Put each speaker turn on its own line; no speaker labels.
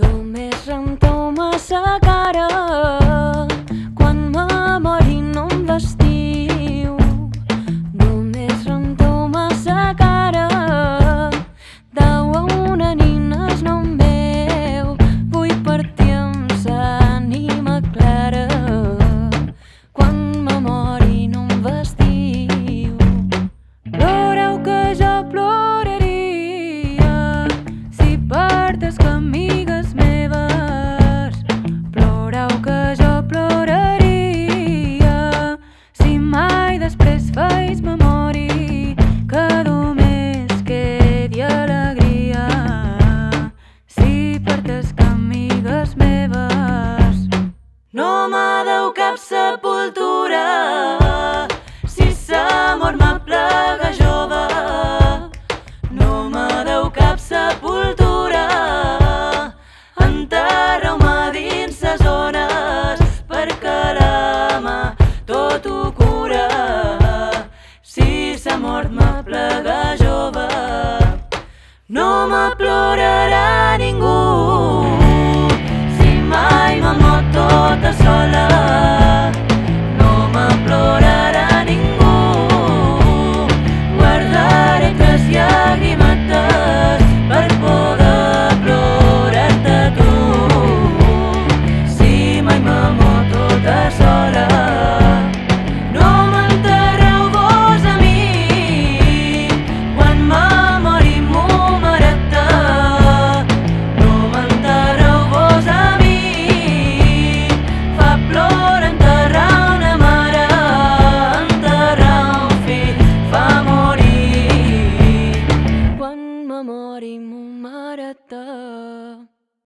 Només renteu massa cara quan me mori no em vestiu. Només renteu massa cara deu a una nina el nom meu. Vull partir amb l'ànima clara quan me mori no em vestiu. Ploreu que jo ploraria si perdes amigues meves. Ploreu que jo ploraria si mai després feis memòria que només quedi alegria si perdes amigues meves. No m'adeu cap sepultura si sa mort m'aplega jove. No m'adeu cap sepultura, enterreu-me dins ses ones perquè l'ama tot ho cura. Si sa mort m'aplega jove, no m'plorarà ningú si mai me mort tota sola. No m'plorarà ningú, guardaré tres llàgrimetes per poder plorar-te tu. Si mai me mort tota sola, no m'enterreu vos a mi quan me mori m'ho mereta. No m'enterreu vos a mi, fa plorar enterrar una mare, enterrar un fill fa morir quan me mori m'ho mereta.